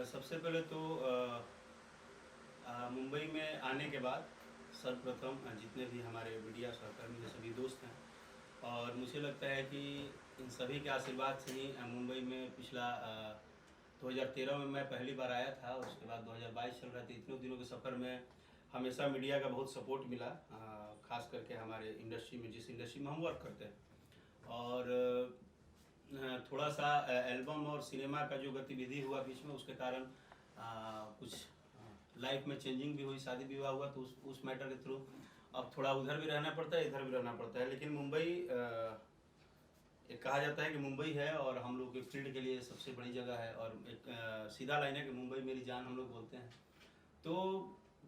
सबसे पहले तो मुंबई में आने के बाद सर्वप्रथम जितने भी हमारे मीडिया सहकर्मी हैं सभी दोस्त हैं, और मुझे लगता है कि इन सभी के आशीर्वाद से ही मुंबई में पिछला 2013 में मैं पहली बार आया था। उसके बाद 2022 चल रहा था। इतने दिनों के सफ़र में हमेशा मीडिया का बहुत सपोर्ट मिला, खास करके हमारे इंडस्ट्री में, जिस इंडस्ट्री में हम वर्क करते हैं। और थोड़ा सा एल्बम और सिनेमा का जो गतिविधि हुआ बीच में, उसके कारण कुछ लाइफ में चेंजिंग भी हुई, शादी विवाह हुआ, तो उस मैटर के थ्रू अब थोड़ा उधर भी रहना पड़ता है, इधर भी रहना पड़ता है। लेकिन मुंबई एक कहा जाता है कि मुंबई है और हम लोग के फील्ड के लिए सबसे बड़ी जगह है, और एक सीधा लाइन है कि मुंबई मेरी जान हम लोग बोलते हैं। तो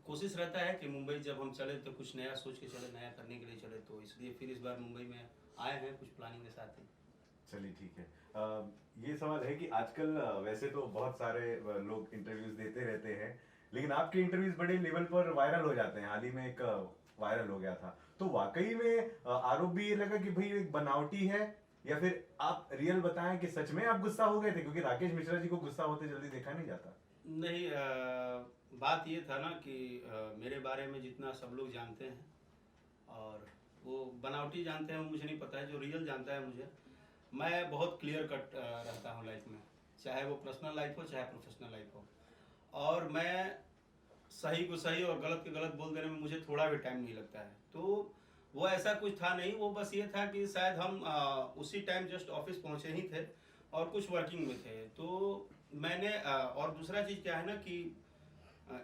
कोशिश रहता है कि मुंबई जब हम चले तो कुछ नया सोच के चले, नया करने के लिए चले, तो इसलिए फिर इस बार मुंबई में आए हैं कुछ प्लानिंग के साथ ही। चलिए ठीक है। ये सवाल है कि आजकल वैसे तो बहुत सारे लोग इंटरव्यूज देते रहते हैं, लेकिन आपके इंटरव्यूज बड़े लेवल पर वायरल हो जाते हैं। हाल ही में एक वायरल हो गया था, तो वाकई में आरोप भी ये लगा कि भाई एक बनावटी है, या फिर आप रियल बताएं कि सच में आप गुस्सा हो गए थे? क्योंकि राकेश मिश्रा जी को गुस्सा होते जल्दी देखा नहीं जाता। नहीं, बात ये था ना कि मेरे बारे में जितना सब लोग जानते हैं, और वो बनावटी जानते हैं वो मुझे नहीं पता है, जो रियल जानता है मुझे, मैं बहुत क्लियर कट रहता हूँ लाइफ में, चाहे वो पर्सनल लाइफ हो चाहे प्रोफेशनल लाइफ हो। और मैं सही को सही और गलत को गलत बोल देने में मुझे थोड़ा भी टाइम नहीं लगता है। तो वो ऐसा कुछ था नहीं, वो बस ये था कि शायद हम उसी टाइम जस्ट ऑफिस पहुंचे ही थे और कुछ वर्किंग में थे। तो मैंने और दूसरा चीज़ क्या है ना कि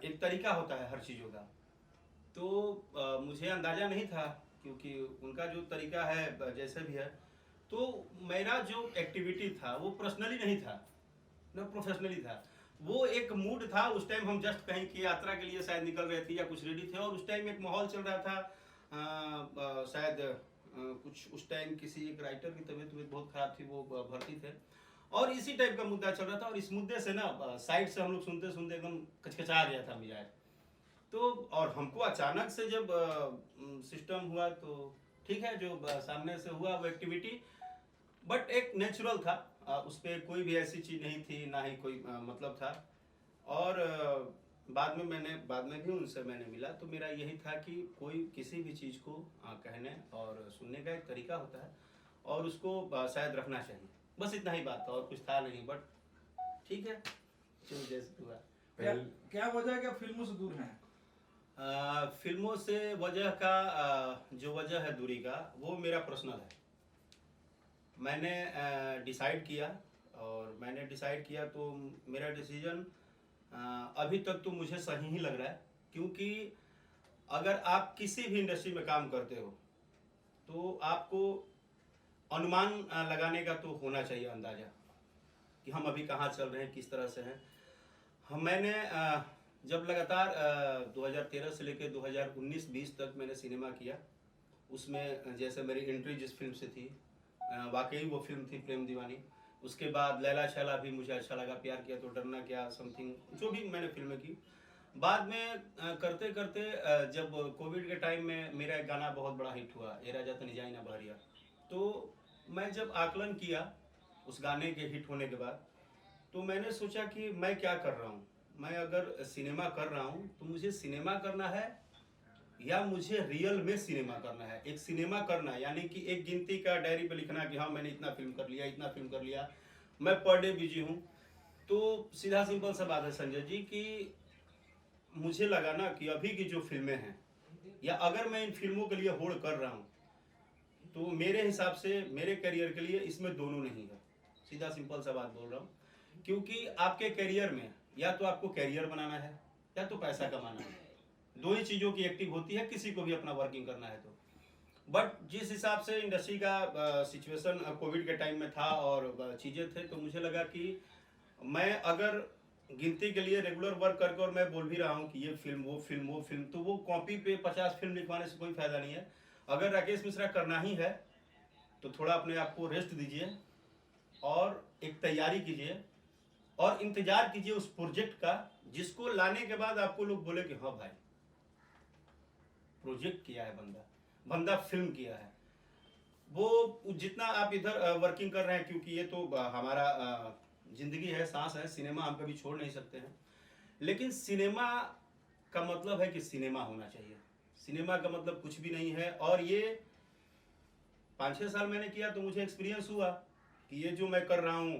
एक तरीका होता है हर चीज़ों का। तो मुझे अंदाज़ा नहीं था, क्योंकि उनका जो तरीका है जैसे भी है, तो मेरा जो एक्टिविटी था वो पर्सनली नहीं था, ना प्रोफेशनली था। वो एक मूड था, उस टाइम हम जस्ट कहीं की यात्रा के लिए शायद निकल रहे थे या कुछ रेडी थे, और उस टाइम एक माहौल चल रहा था। शायद कुछ उस टाइम किसी एक राइटर की तबीयत बहुत खराब थी, वो भर्ती थे, और इसी टाइप का मुद्दा चल रहा था। और इस मुद्दे से ना साइड से हम लोग सुनते सुनते एकदम कचकचा गया था मिजाज। तो और हमको अचानक से जब सिस्टम हुआ, तो ठीक है, जो सामने से हुआ वो एक्टिविटी, बट एक नेचुरल था, उस पर कोई भी ऐसी चीज़ नहीं थी, ना ही कोई मतलब था। और बाद में भी उनसे मैंने मिला, तो मेरा यही था कि कोई किसी भी चीज़ को कहने और सुनने का एक तरीका होता है, और उसको शायद रखना चाहिए। बस इतना ही बात था, और कुछ था नहीं। बट ठीक है, जो जैसे हुआ। क्या क्या वजह है कि आप फिल्मों से दूर हैं? फिल्मों से वजह का जो वजह है दूरी का, वो मेरा पर्सनल है। मैंने डिसाइड किया, और मैंने डिसाइड किया तो मेरा डिसीजन अभी तक तो मुझे सही ही लग रहा है। क्योंकि अगर आप किसी भी इंडस्ट्री में काम करते हो, तो आपको अनुमान लगाने का तो होना चाहिए अंदाज़ा, कि हम अभी कहाँ चल रहे हैं, किस तरह से हैं। मैंने जब लगातार 2013 से लेकर 2019-20 तक मैंने सिनेमा किया, उसमें जैसे मेरी एंट्री जिस फिल्म से थी, वाकई वो फिल्म थी प्रेम दीवानी। उसके बाद लैला छैला भी मुझे अच्छा लगा, प्यार किया तो डरना क्या, समथिंग, जो भी मैंने फिल्में की। बाद में करते करते जब कोविड के टाइम में मेरा एक गाना बहुत बड़ा हिट हुआ, ए राजा तनी जाई ना बहरिया। तो मैं जब आकलन किया उस गाने के हिट होने के बाद, तो मैंने सोचा कि मैं क्या कर रहा हूँ। मैं अगर सिनेमा कर रहा हूँ तो मुझे सिनेमा करना है, या मुझे रियल में सिनेमा करना है। एक सिनेमा करना यानी कि एक गिनती का डायरी पे लिखना कि हाँ मैंने इतना फिल्म कर लिया, इतना फिल्म कर लिया, मैं पर डे बिजी हूँ। तो सीधा सिंपल सा बात है संजय जी, कि मुझे लगा ना कि अभी की जो फिल्में हैं, या अगर मैं इन फिल्मों के लिए होड़ कर रहा हूँ, तो मेरे हिसाब से मेरे करियर के लिए इसमें दोनों नहीं है। सीधा सिंपल सा बात बोल रहा हूँ। क्योंकि आपके करियर में या तो आपको करियर बनाना है, या तो पैसा कमाना है। दो ही चीज़ों की एक्टिव होती है किसी को भी अपना वर्किंग करना है तो। बट जिस हिसाब से इंडस्ट्री का सिचुएशन कोविड के टाइम में था और चीज़ें थे, तो मुझे लगा कि मैं अगर गिनती के लिए रेगुलर वर्क करके, और मैं बोल भी रहा हूँ कि ये फिल्म वो फिल्म वो फिल्म, तो वो कॉपी पे 50 फिल्म लिखवाने से कोई फायदा नहीं है। अगर राकेश मिश्रा करना ही है तो थोड़ा अपने आप को रेस्ट दीजिए, और एक तैयारी कीजिए, और इंतजार कीजिए उस प्रोजेक्ट का, जिसको लाने के बाद आपको लोग बोले कि हाँ भाई प्रोजेक्ट किया है बंदा, बंदा फिल्म किया है। वो जितना आप इधर वर्किंग कर रहे हैं, क्योंकि ये तो हमारा जिंदगी है, सांस है, सिनेमा हम कभी छोड़ नहीं सकते हैं। लेकिन सिनेमा का मतलब है कि सिनेमा होना चाहिए, सिनेमा का मतलब कुछ भी नहीं है। और ये 5-6 साल मैंने किया तो मुझे एक्सपीरियंस हुआ कि ये जो मैं कर रहा हूँ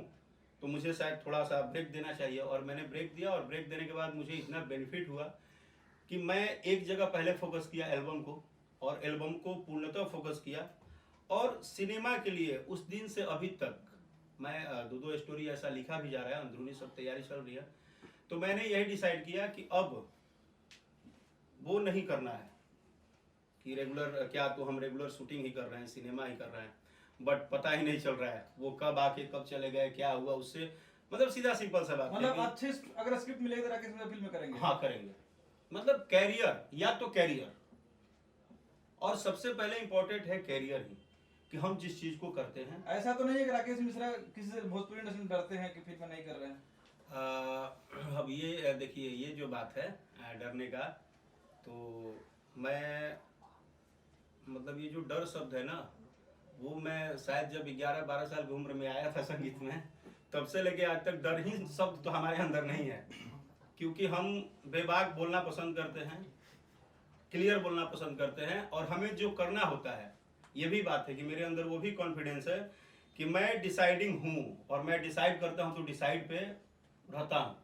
तो मुझे शायद थोड़ा सा ब्रेक देना चाहिए, और मैंने ब्रेक दिया। और ब्रेक देने के बाद मुझे इतना बेनिफिट हुआ कि मैं एक जगह पहले फोकस किया एल्बम को, और एल्बम को पूर्णतः फोकस किया। और सिनेमा के लिए उस दिन से अभी तक मैं 2-2 स्टोरी ऐसा लिखा भी जा रहा है, अंदरूनी सब तैयारी चल रही है। तो मैंने यही डिसाइड किया कि अब वो नहीं करना है कि रेगुलर, क्या तो हम रेगुलर शूटिंग ही कर रहे हैं, सिनेमा ही कर रहे हैं, बट पता ही नहीं चल रहा है वो कब आके कब चले गए, क्या हुआ उससे। मतलब सीधा सिंपल सा बात है मतलब कि अच्छे अगर स्क्रिप्ट मिलेगी तो राकेश मिश्रा फिल्म में करेंगे। हाँ करेंगे, मतलब कैरियर, या तो कैरियर, और सबसे पहले इम्पोर्टेंट है कैरियर ही, कि हम जिस चीज को करते हैं। ऐसा तो नहीं है कि राकेश मिश्रा किसी से भोजपुरी इंडस्ट्री में डरते हैं कि फिल्म नहीं कर रहे हैं। अब ये देखिए, ये जो बात है डरने का, तो मैं मतलब ये जो डर शब्द है ना, वो मैं शायद जब 11-12 साल की उम्र में आया था संगीत में, तब से लेके आज तक डर ही शब्द तो हमारे अंदर नहीं है। क्योंकि हम बेबाक बोलना पसंद करते हैं, क्लियर बोलना पसंद करते हैं, और हमें जो करना होता है, ये भी बात है कि मेरे अंदर वो भी कॉन्फिडेंस है कि मैं डिसाइडिंग हूँ, और मैं डिसाइड करता हूँ तो डिसाइड पे रहता हूँ।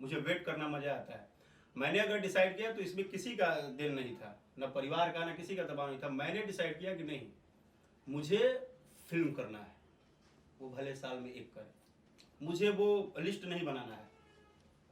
मुझे वेट करना मजा आता है। मैंने अगर डिसाइड किया तो इसमें किसी का दिल नहीं था, न परिवार का, न किसी का दबाव नहीं था। मैंने डिसाइड किया कि नहीं, मुझे फिल्म करना है, वो भले साल में एक करे, मुझे वो लिस्ट नहीं बनाना है,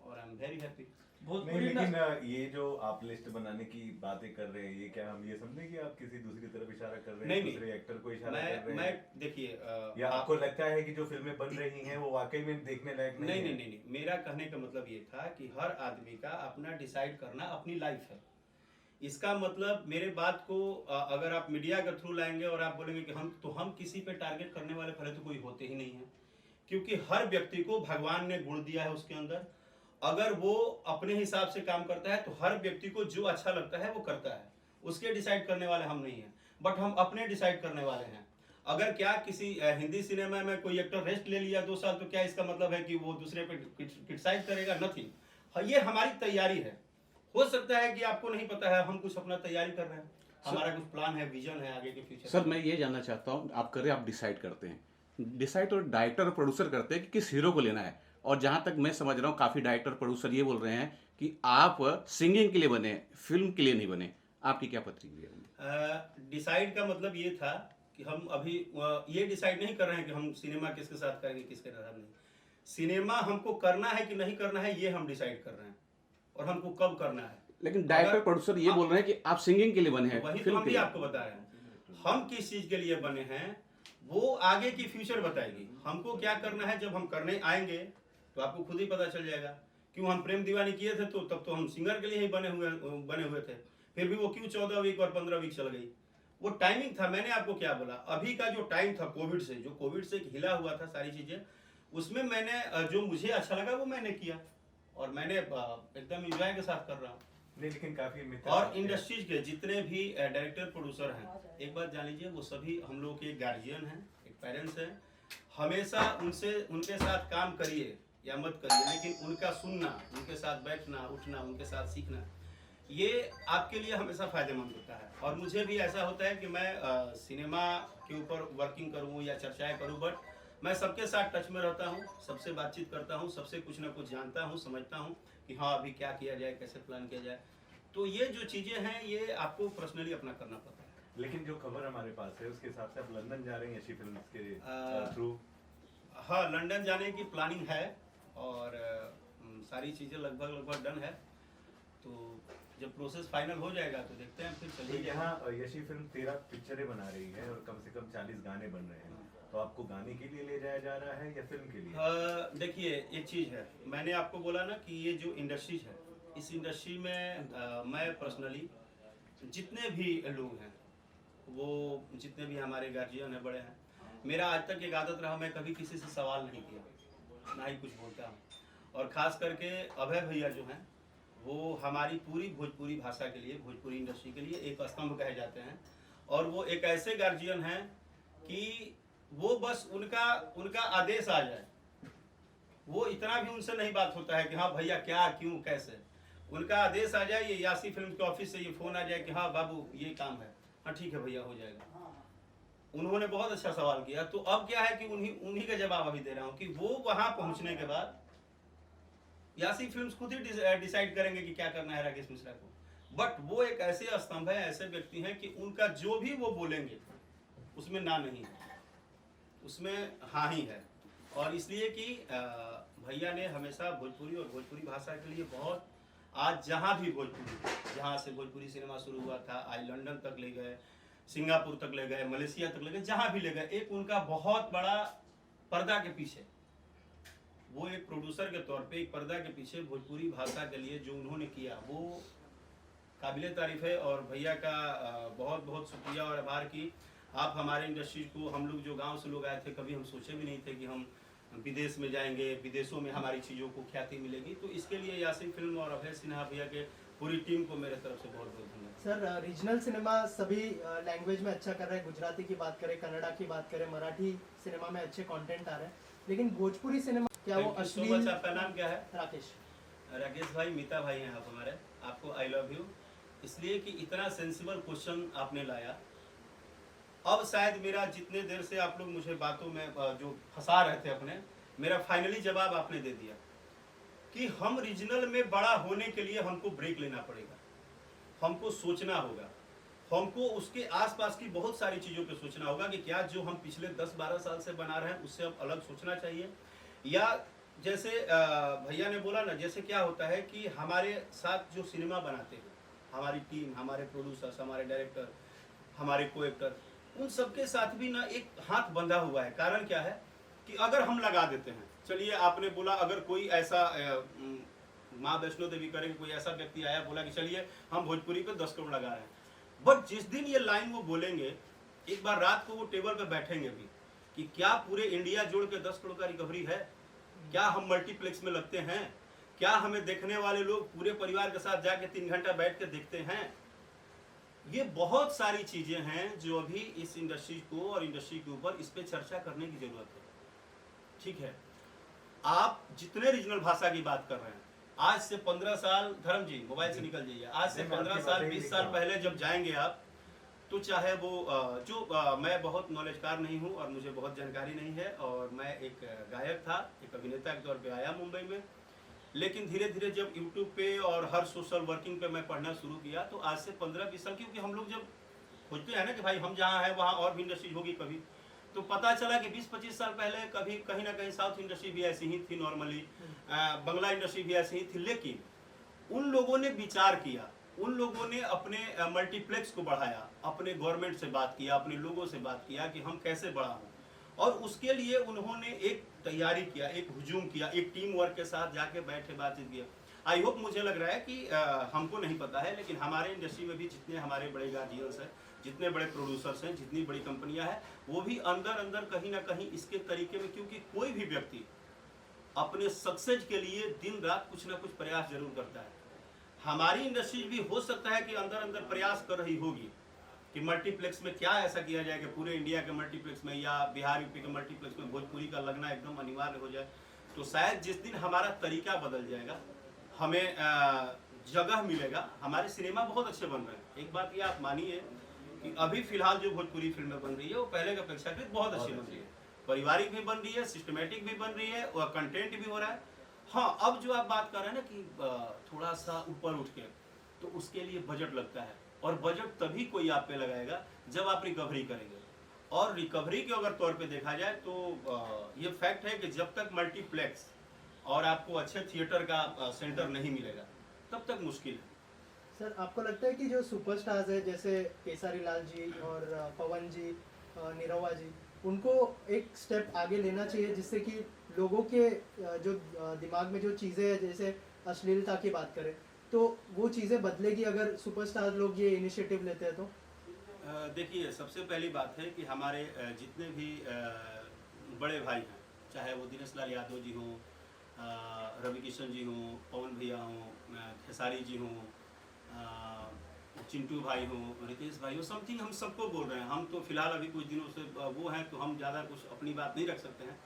और आई एम वेरी हैप्पी। नहीं, भोजपुरी लेकिन ये जो आप लिस्ट बनाने की बातें कर रहे हैं, ये क्या हम ये समझे कि आप किसी दूसरी तरफ इशारा कर रहे हैं, नहीं, दूसरे एक्टर को इशारा कर रहे मैं हैं? देखिए, या आपको लगता है कि जो फिल्में बन रही हैं वो वाकई में देखने लायक नहीं नहीं है? नहीं नहीं, मेरा कहने का मतलब ये था कि हर आदमी का अपना डिसाइड करना अपनी लाइफ है। इसका मतलब मेरे बात को अगर आप मीडिया के थ्रू लाएंगे और आप बोलेंगे कि हम किसी पे टारगेट करने वाले पहले तो कोई होते ही नहीं है, क्योंकि हर व्यक्ति को भगवान ने गुण दिया है उसके अंदर। अगर वो अपने हिसाब से काम करता है तो हर व्यक्ति को जो अच्छा लगता है वो करता है, उसके डिसाइड करने वाले हम नहीं हैं, बट हम अपने डिसाइड करने वाले हैं। अगर क्या किसी हिंदी सिनेमा में कोई एक्टर रेस्ट ले लिया 2 साल, तो क्या इसका मतलब है कि वो दूसरे पे क्रिटिसाइज करेगा? नथिंग। ये हमारी तैयारी है। हो सकता है कि आपको नहीं पता है, हम कुछ अपना तैयारी कर रहे हैं, हमारा कुछ प्लान है, विजन है आगे के फ्यूचर। सर मैं ये जानना चाहता हूँ, आप कर रहे आप डिसाइड करते हैं, डिसाइड तो डायरेक्टर और प्रोड्यूसर करते हैं कि किस हीरो को लेना है। और जहाँ तक मैं समझ रहा हूँ काफ़ी डायरेक्टर प्रोड्यूसर ये बोल रहे हैं कि आप सिंगिंग के लिए बने, फिल्म के लिए नहीं बने। आपकी क्या प्रतिक्रिया है? डिसाइड का मतलब ये था कि हम अभी ये डिसाइड नहीं कर रहे हैं कि हम सिनेमा किसके साथ करेंगे, किसके साथ नहीं। सिनेमा हमको करना है कि नहीं करना है, ये हम डिसाइड कर रहे हैं, और हमको कब करना है। लेकिन डायरेक्टर प्रोड्यूसर ये बोल रहे हैं कि आप सिंगिंग के लिए बने हैं, वही तो फिल्म हम के भी लिए। आपको बता रहे हैं, हम किस चीज के लिए बने हैं वो आगे की फ्यूचर बताएगी। हमको क्या करना है जब हम करने आएंगे तो आपको खुद ही पता चल जाएगा। क्यों हम प्रेम दीवानी किए थे तो तब तो हम सिंगर के लिए ही बने हुए थे, फिर भी वो क्यों 14 वीक और 15 वीक चल गई? वो टाइमिंग था। मैंने आपको क्या बोला, अभी का जो टाइम था कोविड से हिला हुआ था सारी चीजें, उसमें मैंने जो मुझे अच्छा लगा वो मैंने किया, और मैंने एकदम एंजॉय के साथ कर रहा हूँ। नहीं, लेकिन काफी मित्र और इंडस्ट्रीज के जितने भी डायरेक्टर प्रोड्यूसर हैं, एक बात जान लीजिए, वो सभी हम लोग के गार्जियन हैं, एक पेरेंट्स हैं। हमेशा उनके साथ काम करिए या मत करिए, लेकिन उनका सुनना, उनके साथ बैठना उठना, उनके साथ सीखना, ये आपके लिए हमेशा फायदेमंद होता है। और मुझे भी ऐसा होता है कि मैं सिनेमा के ऊपर वर्किंग करूँ या चर्चाएं करूँ, बट मैं सबके साथ टच में रहता हूँ, सबसे बातचीत करता हूँ, सबसे कुछ ना कुछ जानता हूँ, समझता हूँ कि हाँ अभी क्या किया जाए, कैसे प्लान किया जाए। तो ये जो चीज़ें हैं ये आपको पर्सनली अपना करना पड़ता है। लेकिन जो खबर हमारे पास है उसके हिसाब से आप लंदन जा रहे हैं यशी फिल्म्स के थ्रू? हाँ, लंदन जाने की प्लानिंग है, और सारी चीज़ें लगभग डन है। तो जब प्रोसेस फाइनल हो जाएगा तो देखते हैं, फिर तो चलिए। यहाँ यशी फिल्म 13 पिक्चरें बना रही है और कम से कम 40 गाने बन रहे हैं, तो आपको गाने के लिए ले जाया जा रहा है या फिल्म के लिए? देखिए, एक चीज़ है, मैंने आपको बोला ना कि ये जो इंडस्ट्रीज है, इस इंडस्ट्री में मैं पर्सनली जितने भी लोग हैं, वो जितने भी हमारे गार्जियन हैं, बड़े हैं, मेरा आज तक एक आदत रहा, मैं कभी किसी से सवाल नहीं किया, ना ही कुछ बोलता हूँ। और ख़ास करके अभय भैया जो हैं, वो हमारी पूरी भोजपुरी भाषा के लिए, भोजपुरी इंडस्ट्री के लिए एक स्तंभ कहे जाते हैं। और वो एक ऐसे गार्जियन हैं कि वो बस उनका आदेश आ जाए वो इतना भी उनसे नहीं बात होता है कि हाँ भैया क्या क्यों कैसे। उनका आदेश आ जाए, ये यासी फिल्म के ऑफिस से ये फोन आ जाए कि हाँ बाबू ये काम है, हाँ ठीक है भैया हो जाएगा। उन्होंने बहुत अच्छा सवाल किया। तो अब क्या है कि उन्हीं का जवाब अभी दे रहा हूँ कि वो वहां पहुंचने के बाद यासी फिल्म्स खुद ही डिसाइड करेंगे कि क्या करना है राकेश मिश्रा को। बट वो एक ऐसे स्तंभ है, ऐसे व्यक्ति हैं कि उनका जो भी वो बोलेंगे उसमें ना नहीं है, उसमें हाँ ही है। और इसलिए कि भैया ने हमेशा भोजपुरी और भोजपुरी भाषा के लिए बहुत, आज जहाँ भी भोजपुरी, जहाँ से भोजपुरी सिनेमा शुरू हुआ था, आज लंदन तक ले गए, सिंगापुर तक ले गए, मलेशिया तक ले गए, जहाँ भी ले गए, एक उनका बहुत बड़ा पर्दा के पीछे, वो एक प्रोड्यूसर के तौर पे एक पर्दा के पीछे भोजपुरी भाषा के लिए जो उन्होंने किया वो काबिले तारीफ है। और भैया का बहुत बहुत शुक्रिया और आभार कि आप हमारे इंडस्ट्री को, हम लोग जो गांव से लोग आए थे, कभी हम सोचे भी नहीं थे कि हम विदेश में जाएंगे, विदेशों में हमारी चीज़ों को ख्याति मिलेगी। तो इसके लिए यासी फिल्म और अभय सिन्हा भैया के पूरी टीम को मेरे तरफ से बहुत बहुत धन्यवाद। सर रीजनल सिनेमा सभी लैंग्वेज में अच्छा कर रहा है, गुजराती की बात करें, कन्नड़ा की बात करें, मराठी सिनेमा में अच्छे कंटेंट आ रहे हैं, लेकिन भोजपुरी सिनेमा क्या वो अश्लील। आपका नाम क्या है? राकेश। राकेश भाई, मीता भाई हैं आप हमारे, आपको आई लव यू, इसलिए कि इतना सेंसिबल क्वेश्चन आपने लाया। अब शायद मेरा जितने देर से आप लोग मुझे बातों में जो फंसा रहे थे अपने, मेरा फाइनली जवाब आपने दे दिया कि हम रीजनल में बड़ा होने के लिए हमको ब्रेक लेना पड़ेगा, हमको सोचना होगा, हमको उसके आसपास की बहुत सारी चीज़ों पे सोचना होगा कि क्या जो हम पिछले 10-12 साल से बना रहे हैं उससे अब अलग सोचना चाहिए। या जैसे भैया ने बोला ना, जैसे क्या होता है कि हमारे साथ जो सिनेमा बनाते हैं, हमारी टीम, हमारे प्रोड्यूसर्स, हमारे डायरेक्टर, हमारे को एक्टर, उन सबके साथ भी ना एक हाथ बंधा हुआ है। कारण क्या है कि अगर हम लगा देते हैं, चलिए आपने बोला अगर कोई ऐसा माँ वैष्णो देवी करेंगे, कोई ऐसा व्यक्ति आया बोला कि चलिए हम भोजपुरी पे 10 करोड़ लगा रहे हैं, बट जिस दिन ये लाइन वो बोलेंगे, एक बार रात को वो टेबल पे बैठेंगे भी कि क्या पूरे इंडिया जोड़ के 10 करोड़ का रिकवरी है, क्या हम मल्टीप्लेक्स में लगते हैं, क्या हमें देखने वाले लोग पूरे परिवार के साथ जाके 3 घंटा बैठ के देखते हैं। ये बहुत सारी चीजें हैं जो अभी इस इंडस्ट्री को और इंडस्ट्री के ऊपर इस पे चर्चा करने की जरूरत है। ठीक है, आप जितने रीजनल भाषा की बात कर रहे हैं, आज से 15 साल, धर्म जी मोबाइल से निकल जाइए, आज से 15 साल 20 साल पहले जब जाएंगे आप, तो चाहे वो मैं बहुत नॉलेजकार नहीं हूँ और मुझे बहुत जानकारी नहीं है, और मैं एक गायक था, एक अभिनेता के तौर पे आया मुंबई में, लेकिन धीरे धीरे जब यूट्यूब पे और हर सोशल वर्किंग पे मैं पढ़ना शुरू किया, तो आज से 15-20 साल, क्योंकि हम लोग जब खोजते हैं ना कि भाई हम जहाँ हैं वहाँ और भी इंडस्ट्री होगी कभी, तो पता चला कि 20-25 साल पहले कभी कहीं ना कहीं साउथ इंडस्ट्री भी ऐसी ही थी, नॉर्मली बंगला इंडस्ट्री भी ऐसी ही थी, लेकिन उन लोगों ने विचार किया, उन लोगों ने अपने मल्टीप्लेक्स को बढ़ाया, अपने गवर्नमेंट से बात किया, अपने लोगों से बात किया कि हम कैसे बढ़ा हों, और उसके लिए उन्होंने एक तैयारी किया, एक हुजूम किया, एक टीम वर्क के साथ जाके बैठे बातचीत किया। आई होप, मुझे लग रहा है कि हमको नहीं पता है, लेकिन हमारे इंडस्ट्री में भी जितने हमारे बड़े गार्जियंस हैं, जितने बड़े प्रोड्यूसर्स हैं, जितनी बड़ी कंपनियां हैं, वो भी अंदर अंदर कहीं ना कहीं इसके तरीके में, क्योंकि कोई भी व्यक्ति अपने सक्सेस के लिए दिन रात कुछ ना कुछ प्रयास जरूर करता है। हमारी इंडस्ट्री भी हो सकता है कि अंदर अंदर प्रयास कर रही होगी कि मल्टीप्लेक्स में क्या ऐसा किया जाए कि पूरे इंडिया के मल्टीप्लेक्स में या बिहार यूपी के मल्टीप्लेक्स में भोजपुरी का लगना एकदम अनिवार्य हो जाए। तो शायद जिस दिन हमारा तरीका बदल जाएगा, हमें जगह मिलेगा। हमारे सिनेमा बहुत अच्छे बन रहे हैं, एक बात ये आप मानिए कि अभी फिलहाल जो भोजपुरी फिल्में बन रही है वो पहले के अपेक्षाकृत बहुत अच्छी बन रही है, पारिवारिक भी बन रही है, सिस्टमेटिक भी बन रही है, और कंटेंट भी हो रहा है। हाँ, अब जो आप बात कर रहे हैं ना कि थोड़ा सा ऊपर उठ के, तो उसके लिए बजट लगता है, और बजट तभी कोई आप पे लगाएगा जब आप रिकवरी करेंगे। और रिकवरी के अगर तौर पे देखा जाए तो ये फैक्ट है कि जब तक मल्टीप्लेक्स और आपको अच्छे थिएटर का सेंटर नहीं मिलेगा तब तक मुश्किल है। सर आपको लगता है कि जो सुपरस्टार्स है जैसे केसारी लाल जी और पवन जी, निरहुआ जी, उनको एक स्टेप आगे लेना चाहिए जिससे कि लोगों के जो दिमाग में जो चीज़ें हैं, जैसे अश्लीलता की बात करें, तो वो चीज़ें बदलेगी अगर सुपरस्टार लोग ये इनिशिएटिव लेते हैं तो? देखिए, सबसे पहली बात है कि हमारे जितने भी बड़े भाई हैं, चाहे वो दिनेश लाल यादव जी हों, रवि किशन जी हों, पवन भैया हों, खेसारी जी हों, चिंटू भाई हों, रितेश भाई हो, समथिंग हम सबको बोल रहे हैं। हम तो फिलहाल अभी कुछ दिनों से वो हैं, तो हम ज़्यादा कुछ अपनी बात नहीं रख सकते हैं,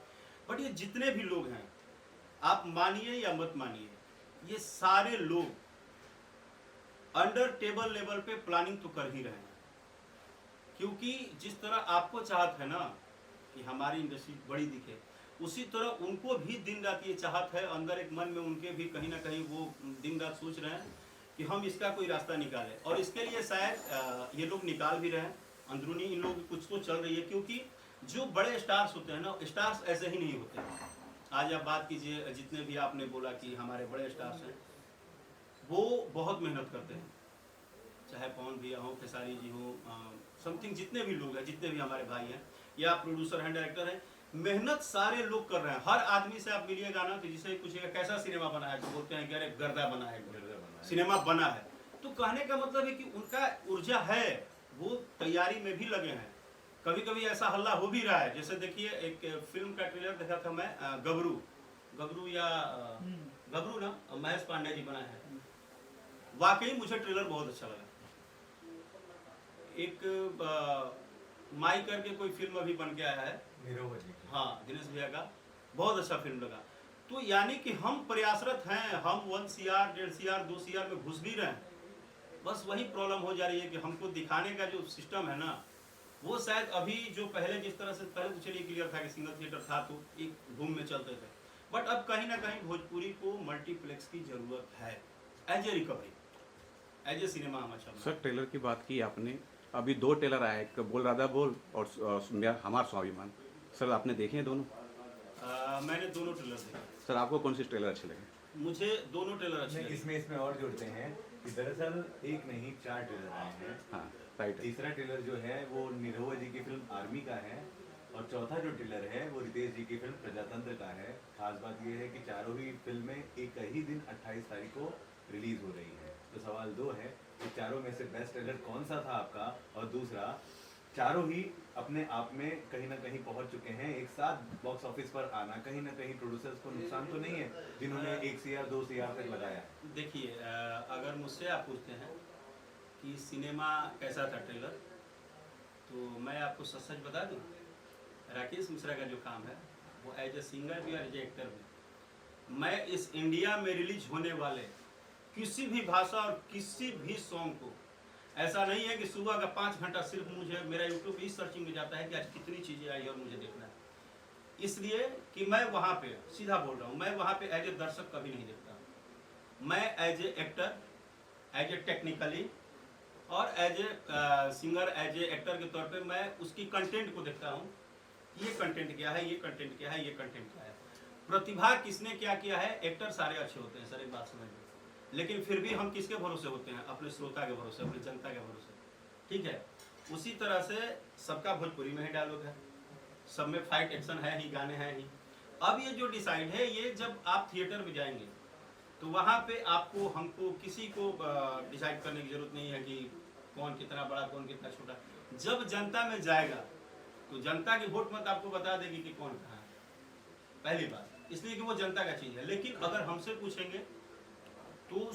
बट ये जितने भी लोग हैं, आप मानिए या मत मानिए, ये सारे लोग अंडर टेबल लेवल पे प्लानिंग तो कर ही रहे हैं, क्योंकि जिस तरह आपको चाहत है ना कि हमारी इंडस्ट्री बड़ी दिखे, उसी तरह उनको भी दिन रात ये चाहत है, अंदर एक मन में उनके भी कहीं ना कहीं वो दिन रात सोच रहे हैं कि हम इसका कोई रास्ता निकालें, और इसके लिए शायद ये लोग निकाल भी रहे हैं। अंदरूनी इन लोगों की कुछ तो चल रही है, क्योंकि जो बड़े स्टार्स होते हैं ना, स्टार्स ऐसे ही नहीं होते हैं। आज आप बात कीजिए, जितने भी आपने बोला कि हमारे बड़े स्टार्स हैं, वो बहुत मेहनत करते हैं, चाहे पवन भैया हो, खेसारी जी हो, समथिंग जितने भी लोग हैं, जितने भी हमारे भाई हैं या प्रोड्यूसर हैं, डायरेक्टर हैं, मेहनत सारे लोग कर रहे हैं। हर आदमी से आप मिलिएगा ना तो जिसे पूछिएगा कैसा सिनेमा बना है, तो बोलते हैं कि अरे गर्दा बना है, सिनेमा बना है। तो कहने का मतलब है कि उनका ऊर्जा है, वो तैयारी में भी लगे हैं। कभी कभी ऐसा हल्ला हो भी रहा है, जैसे देखिए एक फिल्म का ट्रेलर देखा था मैं, गबरू ना, महेश पांडे जी बनाए हैं। वाकई मुझे ट्रेलर बहुत अच्छा लगा। एक माई करके कोई फिल्म अभी बन के आया है, हाँ, दिनेश भैया का, बहुत अच्छा फिल्म लगा। तो यानी कि हम प्रयासरत हैं, हम 1 CR 1.5 CR 2 CR में घुस भी रहे हैं। बस वही प्रॉब्लम हो जा रही है कि हमको दिखाने का जो सिस्टम है ना, वो शायद अभी जो पहले जिस तरह से, पहले तो चलिए क्लियर था कि सिंगल थिएटर था तो एक धूम में चलते थे, बट अब कहीं ना कहीं भोजपुरी को मल्टीप्लेक्स की जरूरत है as a recovery, as a cinema हम अच्छा। सर ट्रेलर की बात की आपने, अभी 2 ट्रेलर आए, एक बोल राधा बोल और हमारा स्वाभिमान। सर आपने देखे हैं दोनों? मैंने दोनों ट्रेलर देखे। सर आपको कौन सी ट्रेलर अच्छे लगे? मुझे दोनों ट्रेलर अच्छे लगे। इसमें और जोड़ते हैं कि दरअसल एक नहीं 4 ट्रेलर आए हैं। हाँ राइट। तीसरा ट्रेलर जो है वो निरहुआ जी की फिल्म आर्मी का है, और चौथा जो ट्रेलर है वो रितेश जी की फिल्म प्रजातंत्र का है। खास बात ये है कि चारों ही फिल्में एक ही दिन 28 तारीख को रिलीज हो रही है। तो सवाल 2 है कि चारों में से बेस्ट ट्रेलर कौन सा था आपका, और दूसरा चारों ही अपने आप में कहीं ना कहीं पहुंच चुके हैं। एक साथ बॉक्स ऑफिस पर आना कहीं ना कहीं प्रोड्यूसर्स को नुकसान तो नहीं है जिन्होंने 1 CR 2 CR तक लगाया? देखिए, अगर मुझसे आप पूछते हैं कि सिनेमा कैसा था ट्रेलर, तो मैं आपको सच सच बता दूं, राकेश मिश्रा का जो काम है वो एज ए सिंगर भी और एज ए एक्टर भी, मैं इस इंडिया में रिलीज होने वाले किसी भी भाषा और किसी भी सॉन्ग को, ऐसा नहीं है कि सुबह का 5 घंटा सिर्फ मुझे मेरा यूट्यूब इस सर्चिंग में जाता है कि आज कितनी चीज़ें आई और मुझे देखना है, इसलिए कि मैं वहाँ पे सीधा बोल रहा हूँ, मैं वहाँ पे एज ए दर्शक कभी नहीं देखता। मैं as a actor, as a technically और as a singer, as a actor के तौर पे मैं उसकी कंटेंट को देखता हूँ। ये कंटेंट क्या है, ये कंटेंट क्या है, ये कंटेंट क्या है, प्रतिभा किसने क्या किया है। एक्टर सारे अच्छे होते हैं सर, एक बात समझ लो, लेकिन फिर भी हम किसके भरोसे होते हैं? अपने श्रोता के भरोसे, अपनी जनता के भरोसे, ठीक है। उसी तरह से सबका भोजपुरी में ही डायलॉग है, सब में फाइट एक्शन है ही, गाने हैं ही। अब ये जो डिसाइड है, ये जब आप थिएटर में जाएंगे तो वहाँ पे आपको, हमको, किसी को डिसाइड करने की जरूरत नहीं है कि कौन कितना बड़ा, कौन कितना छोटा। जब जनता में जाएगा तो जनता की वोट मत आपको बता देगी कि कौन कहाँ है, पहली बात, इसलिए कि वो जनता का चीज़ है। लेकिन अगर हमसे पूछेंगे तो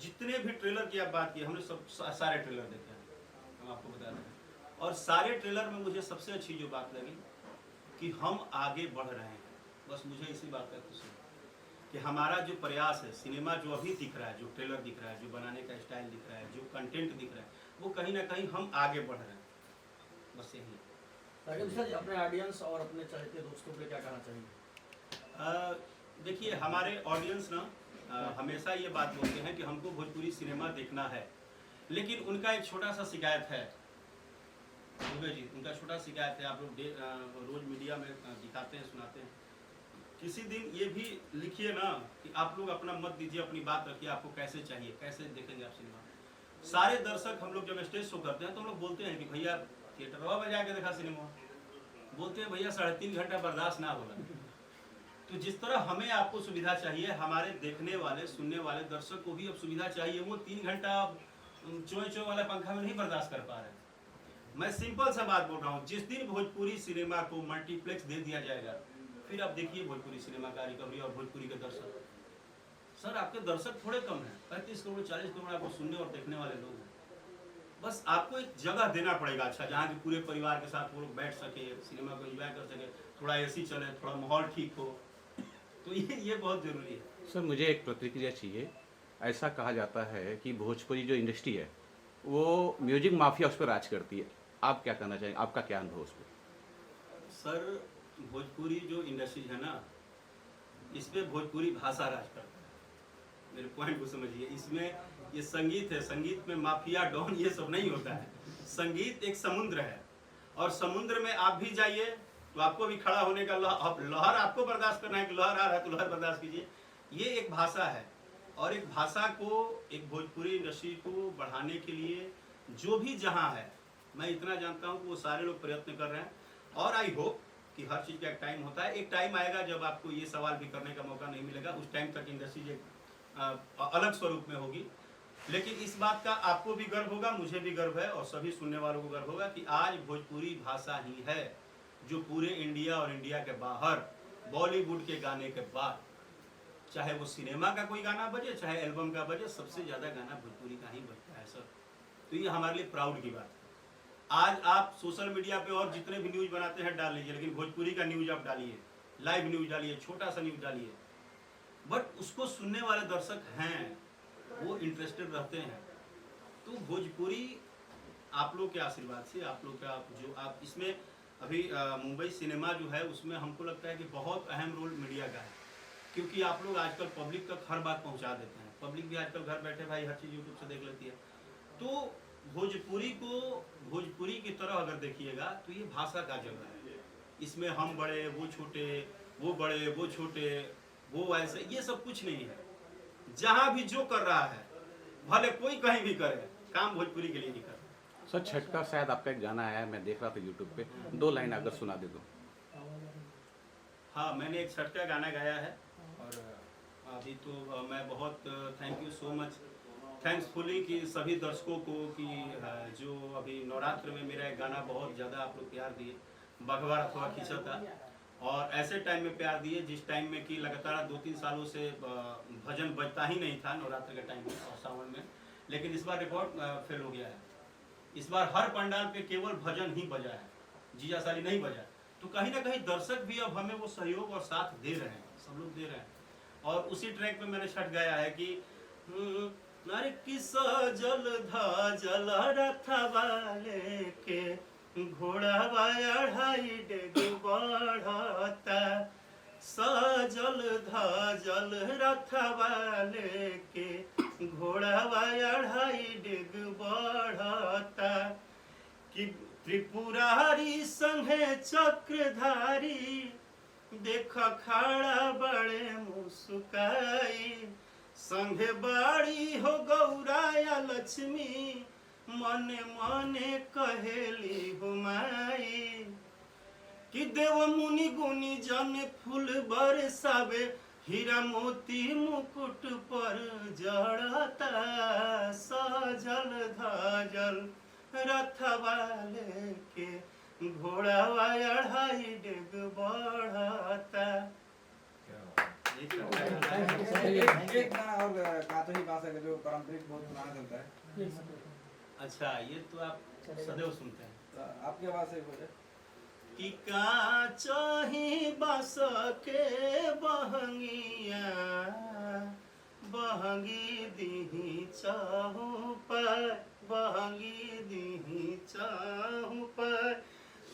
जितने भी ट्रेलर की आप बात की, हमने सब सारे ट्रेलर देखे हैं, हम आपको बता दें। और सारे ट्रेलर में मुझे सबसे अच्छी जो बात लगी कि हम आगे बढ़ रहे हैं। बस मुझे इसी बात का खुशी है कि हमारा जो प्रयास है, सिनेमा जो अभी दिख रहा है, जो ट्रेलर दिख रहा है, जो बनाने का स्टाइल दिख रहा है, जो कंटेंट दिख रहा है, वो कहीं ना कहीं हम आगे बढ़ रहे हैं। बस यही है। सर अपने ऑडियंस और अपने चाहते दोस्तों को क्या कहना चाहिए? देखिए, हमारे ऑडियंस ना हमेशा ये बात बोलते हैं कि हमको भोजपुरी सिनेमा देखना है, लेकिन उनका एक छोटा सा शिकायत है, जी उनका छोटा शिकायत है, आप लोग रोज मीडिया में दिखाते हैं, सुनाते हैं, किसी दिन ये भी लिखिए ना कि आप लोग अपना मत दीजिए, अपनी बात रखिए, आपको कैसे चाहिए, कैसे देखेंगे आप सिनेमा। सारे दर्शक हम लोग जब स्टेज शो करते हैं तो हम लोग बोलते हैं कि भैया थिएटर में जाके देखा सिनेमा, बोलते हैं भैया 3.5 घंटा बर्दाश्त ना होगा। तो जिस तरह हमें आपको सुविधा चाहिए, हमारे देखने वाले, सुनने वाले दर्शक को भी अब सुविधा चाहिए। वो 3 घंटा चोय वाला पंखा में नहीं बर्दाश्त कर पा रहे। मैं सिंपल सा बात बोल रहा हूँ, जिस दिन भोजपुरी सिनेमा को मल्टीप्लेक्स दे दिया जाएगा, फिर आप देखिए भोजपुरी सिनेमा का रिकवरी और भोजपुरी के दर्शक। सर आपके दर्शक थोड़े कम हैं, 35 करोड़ 40 करोड़ आपको सुनने और देखने वाले लोग हैं। बस आपको एक जगह देना पड़ेगा अच्छा, जहाँ की पूरे परिवार के साथ वो लोग बैठ सके, सिनेमा को एंजॉय कर सके, थोड़ा AC चले, थोड़ा माहौल ठीक हो, तो ये बहुत ज़रूरी है। सर मुझे एक प्रतिक्रिया चाहिए। ऐसा कहा जाता है कि भोजपुरी जो इंडस्ट्री है वो म्यूजिक माफिया उस पर राज करती है, आप क्या कहना चाहेंगे, आपका क्या अनुभव उस पर? सर भोजपुरी जो इंडस्ट्री है ना, इसमें भोजपुरी भाषा राज करता है। मेरे पॉइंट को समझिए, इसमें ये संगीत है, संगीत में माफिया डॉन ये सब नहीं होता है। संगीत एक समुद्र है और समुद्र में आप भी जाइए तो आपको भी खड़ा होने का लहर आपको बर्दाश्त करना है कि लहर आ रहा है तो लहर बर्दाश्त कीजिए। ये एक भाषा है और एक भाषा को, एक भोजपुरी इंडस्ट्री को बढ़ाने के लिए जो भी जहाँ है, मैं इतना जानता हूँ कि वो सारे लोग प्रयत्न कर रहे हैं और आई होप कि हर चीज़ का एक टाइम होता है। एक टाइम आएगा जब आपको ये सवाल भी करने का मौका नहीं मिलेगा, उस टाइम तक इंडस्ट्री अलग स्वरूप में होगी। लेकिन इस बात का आपको भी गर्व होगा, मुझे भी गर्व है और सभी सुनने वालों को गर्व होगा कि आज भोजपुरी भाषा ही है जो पूरे इंडिया और इंडिया के बाहर बॉलीवुड के गाने के बाद, चाहे वो सिनेमा का कोई गाना बजे चाहे एल्बम का बजे, सबसे ज़्यादा गाना भोजपुरी का ही बजता है सर। तो ये हमारे लिए प्राउड की बात है। आज आप सोशल मीडिया पे और जितने भी न्यूज़ बनाते हैं डाल लीजिए, लेकिन भोजपुरी का न्यूज़ आप डालिए, लाइव न्यूज़ डालिए, छोटा सा न्यूज़ डालिए, बट उसको सुनने वाले दर्शक हैं, वो इंटरेस्टेड रहते हैं। तो भोजपुरी आप लोग के आशीर्वाद से, आप लोग का जो आप इसमें अभी मुंबई सिनेमा जो है उसमें हमको लगता है कि बहुत अहम रोल मीडिया का है, क्योंकि आप लोग आजकल पब्लिक तक हर बात पहुंचा देते हैं। पब्लिक भी आजकल घर बैठे भाई हर चीज़ यूट्यूब से देख लेती है। तो भोजपुरी को भोजपुरी की तरह अगर देखिएगा तो ये भाषा का जगह है। इसमें हम बड़े वो छोटे, वो बड़े वो छोटे, वो ऐसे, ये सब कुछ नहीं है। जहाँ भी जो कर रहा है, भले कोई कहीं भी करे, काम भोजपुरी के लिए ही कर। सर छठ का शायद आपका एक गाना आया है, मैं देख रहा था यूट्यूब पे, 2 लाइन अगर सुना दे दो। हाँ, मैंने एक छठ का गाना गाया है और अभी तो मैं बहुत थैंक यू सो मच थैंक्सफुली कि सभी दर्शकों को कि जो अभी नवरात्र में मेरा एक गाना बहुत ज़्यादा आप लोग प्यार दिए, बघवा अथवा खींचा था, और ऐसे टाइम में प्यार दिए जिस टाइम में कि लगातार 2-3 सालों से भजन बजता ही नहीं था नवरात्र के टाइम में और सावन में। लेकिन इस बार रिकॉर्ड फेल हो गया है। इस बार हर पंडाल पे केवल भजन ही बजा है, जीजा साली नहीं बजा। तो कहीं ना कहीं दर्शक भी अब हमें वो सहयोग और साथ दे रहे हैं, सब लोग दे रहे हैं। और उसी ट्रैक पे मैंने छठ गाया है कि अरे किसा जल धाजल रथवा लेके घोड़ावा 2.5 डेग बढ़ता, सजल धाजल रथवा लेके घोड़ावा 2.5 डेग बढ़ता, कि त्रिपुरारी संगे चक्रधारी देख खड़ा बड़े मुस्काई, संगे बाड़ी हो गौराया लक्ष्मी मने मने कहेली हुमाई, कि देव मुनि गुनी जन फूल बरसावे हीरा मोती मुकुट पर जड़ता, सजल धाजल रथवा लेके घोड़ावा 2.5 डेग बढ़ता। एक गाना और कातो ही बांस है जो पारंपरिक बहुत पुराना चलता है। अच्छा, ये तो आप सदैव सुनते हैं। तो आपकी आवाज से हो जाए कि काचो ही बांस के बहंगिया बहंगी दीही चाहू पर, बहंगी दीही चाहू पर,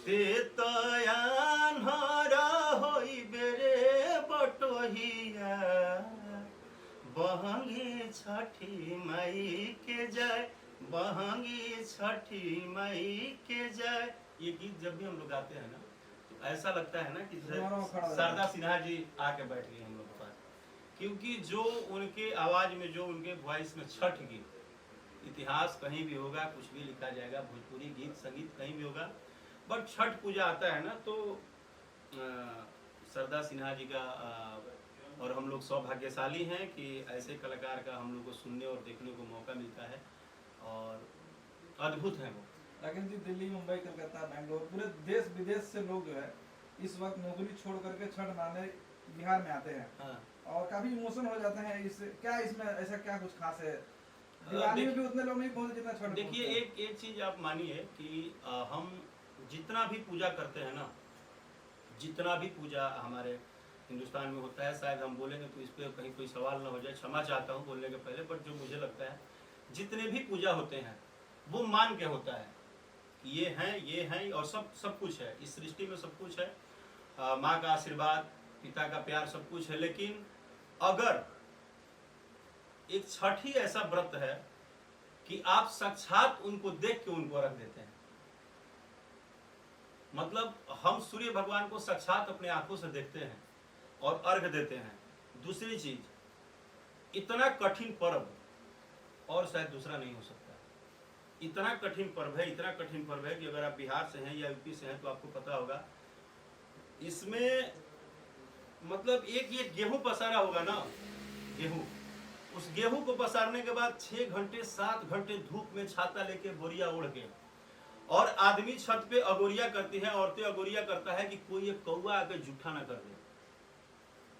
ते तयान हरा होई बेरे बटोहिया, बहंगी छठी माई के जाए, बहंगी छठी माई के जाए। ये गीत जब भी हम लोग गाते हैं ना तो ऐसा लगता है ना कि शारदा सिन्हा जी आके बैठ गई हम लोग के पास, क्योंकि जो उनके आवाज में, जो उनके वॉइस में छठ गीत, इतिहास कहीं भी होगा, कुछ भी लिखा जाएगा, भोजपुरी गीत संगीत कहीं भी होगा, बट छठ पूजा आता है ना तो शारदा सिन्हा जी का और हम लोग सौभाग्यशाली हैं कि ऐसे कलाकार का हम लोग को सुनने और देखने को मौका मिलता है और अद्भुत है वो। लेकिन जी दिल्ली, मुंबई, कलकत्ता, बैंगलोर, पूरे देश विदेश से लोग जो है इस वक्त नौकरी छोड़ करके छठ मनाने बिहार में आते हैं। हाँ। और काफी इमोशन हो जाते हैं। इस क्या इसमें ऐसा क्या कुछ खास है? दिवाली में भी उतने लोग नहीं पहुंचे जितना छठ। देखिए एक चीज आप मानिए कि हम जितना भी पूजा करते हैं ना, जितना भी पूजा हमारे हिंदुस्तान में होता है। शायद हम बोलेंगे तो इस पर कहीं कोई सवाल ना हो जाए, क्षमा चाहता हूँ बोलने के पहले, बट जो मुझे लगता है जितने भी पूजा होते हैं वो मान के होता है कि ये हैं और सब कुछ है इस सृष्टि में, सब कुछ है। माँ का आशीर्वाद, पिता का प्यार, सब कुछ है। लेकिन अगर एक छठ ही ऐसा व्रत है कि आप साक्षात उनको देख के उनको रख देते हैं, मतलब हम सूर्य भगवान को साक्षात अपने आंखों से देखते हैं और अर्घ देते हैं। दूसरी चीज, इतना कठिन पर्व और शायद दूसरा नहीं हो सकता। इतना कठिन पर्व है, इतना कठिन पर्व है कि अगर आप बिहार से हैं या यूपी से हैं तो आपको पता होगा, इसमें मतलब एक गेहूं पसारा होगा ना, गेहूं, उस गेहूं को पसारने के बाद 6 घंटे 7 घंटे धूप में छाता लेके बोरिया ओढ़ के, और आदमी छत पे अगोरिया करती है, औरतें अगोरिया करता है कि कोई एक कौवा आके जूठा ना कर दे।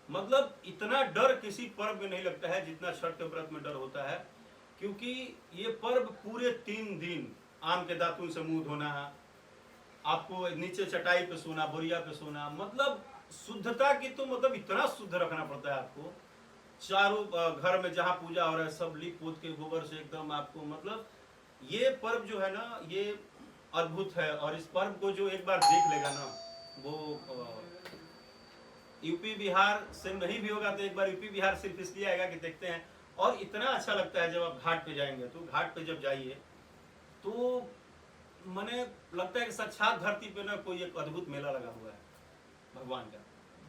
मतलब इतना डर किसी पर्व में नहीं लगता है जितना छठ के व्रत में डर होता है, क्योंकि ये पर्व पूरे 3 दिन आम के दातुन से मुंह धोना, आपको नीचे चटाई पे सोना, बोरिया पे सोना, मतलब शुद्धता की तो मतलब इतना शुद्ध रखना पड़ता है आपको। चारों घर में जहाँ पूजा हो रहा है सब लीप पोत के गोबर से एकदम आपको, मतलब ये पर्व जो है ना ये अद्भुत है। और इस पर्व को जो एक बार देख लेगा ना, वो यूपी बिहार से नहीं भी होगा तो एक बार यूपी बिहार सिर्फ इसलिए आएगा कि देखते हैं। और इतना अच्छा लगता है जब आप घाट पे जाएंगे, तो घाट पे जब जाइए तो मने लगता है कि साक्षात धरती पे ना कोई एक अद्भुत मेला लगा हुआ है भगवान का।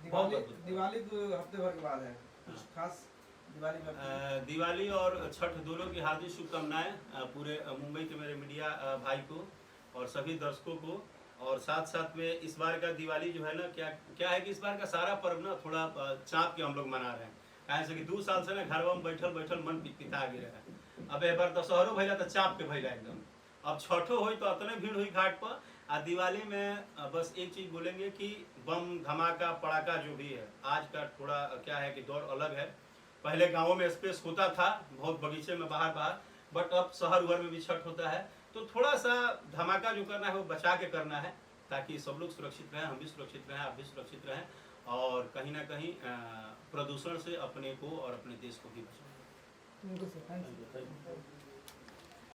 बहुत अद्भुत। दिवाली तो हफ्ते भर के बाद है, कुछ खास दिवाली में? दिवाली और छठ दोनों की हार्दिक शुभकामनाएं पूरे मुंबई के मेरे मीडिया भाई को और सभी दर्शकों को। और साथ साथ में इस बार का दिवाली जो है ना, क्या है कि इस बार का सारा पर्व ना थोड़ा चाँप के हम लोग मना रहे हैं, कहे कि 2 साल से ना घर में बैठल बैठल मन पिता गिर है। अब एक बार दशहरो भैया तो चाँप के भैया एकदम, अब छठो हो तो अतने भीड़ हुई घाट पर। आ दिवाली में बस एक चीज़ बोलेंगे कि बम धमाका पड़ाका जो भी है, आज का थोड़ा क्या है कि दौर अलग है। पहले गाँवों में स्पेस होता था बहुत, बगीचे में बाहर, बट अब शहर उहर में भी छठ होता है, तो थोड़ा सा धमाका जो करना है वो बचा के करना है, ताकि सब लोग सुरक्षित रहें, हम भी सुरक्षित रहें, आप भी सुरक्षित रहें, और कहीं ना कहीं प्रदूषण से अपने को और अपने देश को भी बचाएं। Thank you.